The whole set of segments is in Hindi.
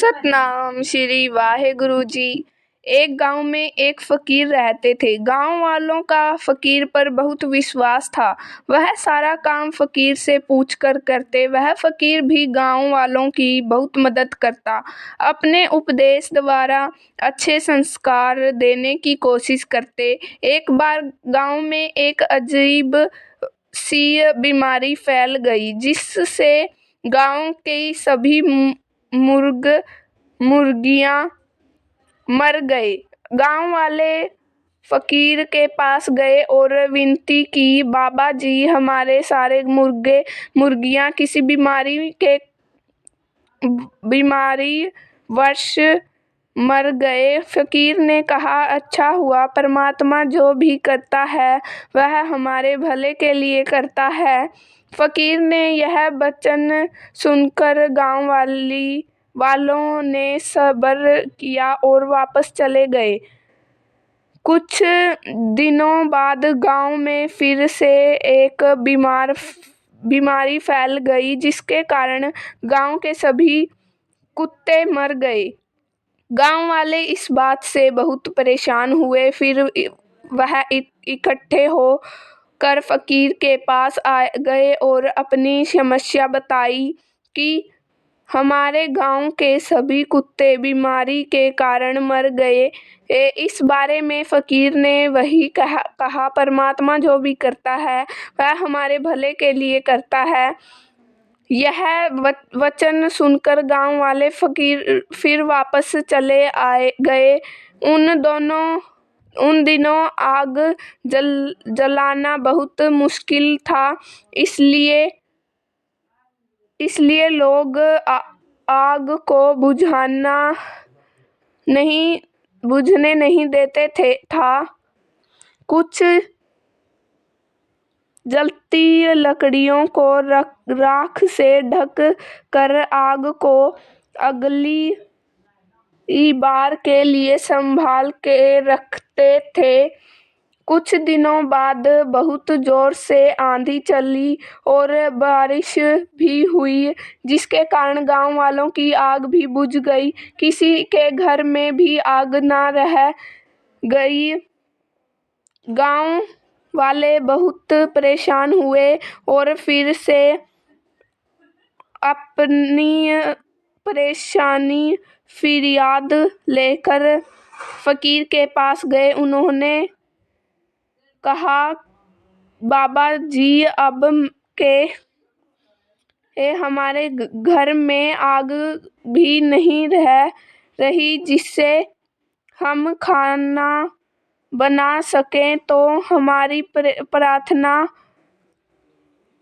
सतनाम श्री वाहेगुरु जी। एक गांव में एक फकीर रहते थे। गांव वालों का फकीर पर बहुत विश्वास था। वह सारा काम फकीर से पूछकर करते। वह फकीर भी गांव वालों की बहुत मदद करता। अपने उपदेश द्वारा अच्छे संस्कार देने की कोशिश करते। एक बार गांव में एक अजीब सी बीमारी फैल गई जिससे गांव के सभी मुर्गियां मर गए। गांव वाले फकीर के पास गए और विनती की, बाबा जी, हमारे सारे मुर्गियां किसी बीमारी वश मर गए। फकीर ने कहा, अच्छा हुआ, परमात्मा जो भी करता है वह हमारे भले के लिए करता है। फकीर ने यह वचन सुनकर गांव वालों ने सब्र किया और वापस चले गए। कुछ दिनों बाद गांव में फिर से एक बीमारी फैल गई जिसके कारण गांव के सभी कुत्ते मर गए। गांव वाले इस बात से बहुत परेशान हुए। फिर वह इकट्ठे हो कर फकीर के पास गए और अपनी समस्या बताई कि हमारे गांव के सभी कुत्ते बीमारी के कारण मर गए। इस बारे में फकीर ने वही कहा, परमात्मा जो भी करता है वह हमारे भले के लिए करता है। यह वचन सुनकर गांव वाले फकीर फिर वापस चले गए। उन दिनों आग जलाना बहुत मुश्किल था, इसलिए लोग आग को बुझने नहीं देते था। कुछ जलती लकड़ियों को राख से ढक कर आग को अगली बार के लिए संभाल के रखते थे। कुछ दिनों बाद बहुत जोर से आंधी चली और बारिश भी हुई जिसके कारण गांव वालों की आग भी बुझ गई। किसी के घर में भी आग न रह गई। गांव वाले बहुत परेशान हुए और फिर से अपनी परेशानी फरियाद लेकर फकीर के पास गए। उन्होंने कहा, बाबा जी, अब के हमारे घर में आग भी नहीं रह रही जिससे हम खाना बना सकें, तो हमारी प्रार्थना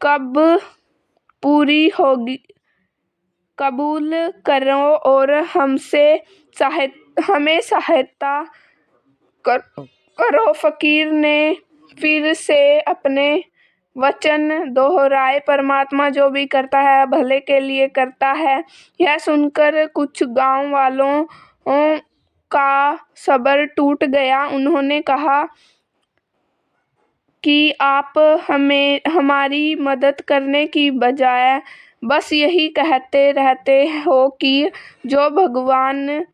कब पूरी होगी? कबूल करो और हमें सहायता करो। फकीर ने फिर से अपने वचन दोहराए, परमात्मा जो भी करता है भले के लिए करता है। यह सुनकर कुछ गांव वालों का सब्र टूट गया। उन्होंने कहा कि आप हमारी मदद करने की बजाय बस यही कहते रहते हो कि जो भगवान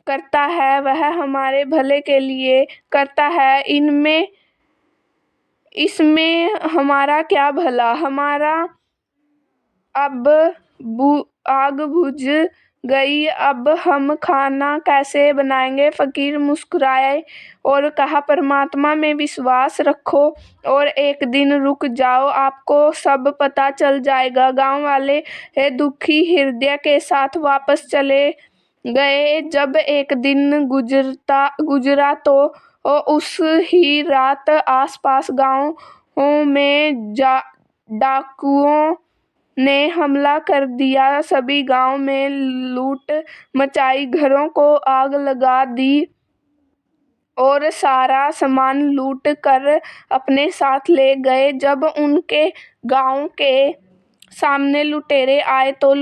करता है वह हमारे भले के लिए करता है। इसमें हमारा क्या भला? हमारा अब आग बुझ गई, अब हम खाना कैसे बनाएंगे? फकीर मुस्कुराए और कहा, परमात्मा में विश्वास रखो और एक दिन रुक जाओ, आपको सब पता चल जाएगा। गांव वाले दुखी हृदय के साथ वापस चले गए। जब एक दिन गुजरा तो उस ही रात आसपास गांव में डाकुओं ने हमला कर दिया। सभी गांव में लूट मचाई, घरों को आग लगा दी और सारा सामान लूट कर अपने साथ ले गए। जब उनके गांव के सामने लुटेरे आए तो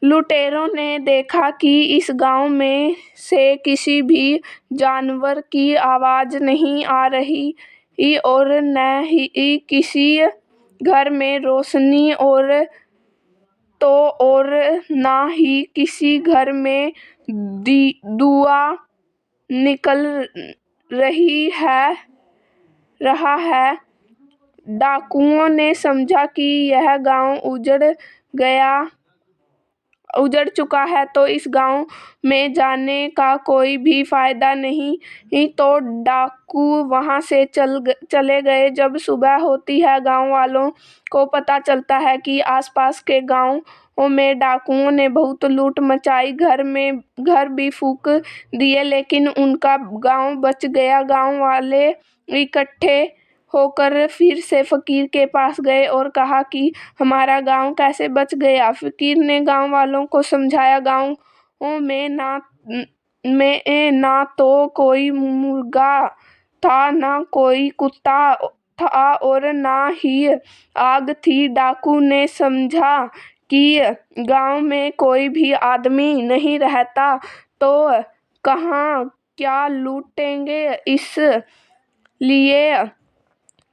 लुटेरों ने देखा कि इस गांव में से किसी भी जानवर की आवाज नहीं आ रही और न ही किसी घर में रोशनी और तो और ना ही किसी घर में धुआं निकल रहा है। डाकुओं ने समझा कि यह गांव उजड़ चुका है, तो इस गांव में जाने का कोई भी फायदा नहीं, तो डाकू वहां से चले गए। जब सुबह होती है, गांव वालों को पता चलता है कि आसपास के गांवों में डाकुओं ने बहुत लूट मचाई, घर भी फूंक दिए, लेकिन उनका गांव बच गया। गांव वाले इकट्ठे होकर फिर से फकीर के पास गए और कहा कि हमारा गांव कैसे बच गया। फकीर ने गांव वालों को समझाया, गांव में ना तो कोई मुर्गा था, ना कोई कुत्ता था और ना ही आग थी। डाकू ने समझा कि गांव में कोई भी आदमी नहीं रहता, तो कहाँ क्या लूटेंगे, इसलिए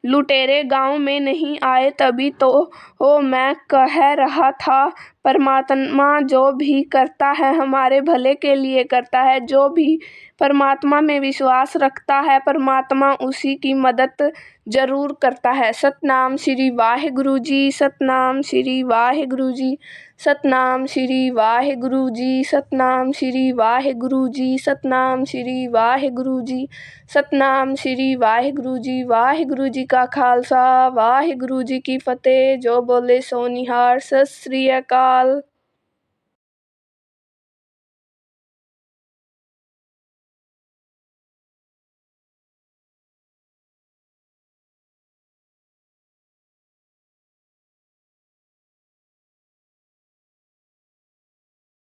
लुटेरे गांव में नहीं आए। तभी तो मैं कह रहा था, परमात्मा जो भी करता है हमारे भले के लिए करता है। जो भी परमात्मा में विश्वास रखता है, परमात्मा उसी की मदद जरूर करता है। सतनाम श्री वाहिगुरु जी, सतनाम श्री वाहिगुरु जी, सतनाम श्री वाहिगुरु जी, सतनाम श्री वाहिगुरु जी, सतनाम श्री वाहिगुरु जी, सतनाम श्री वाहिगुरु जी। वाहिगुरु जी का खालसा, वाहिगुरु जी की फतेह। जो बोले सो निहाल। सत श्री अकाल।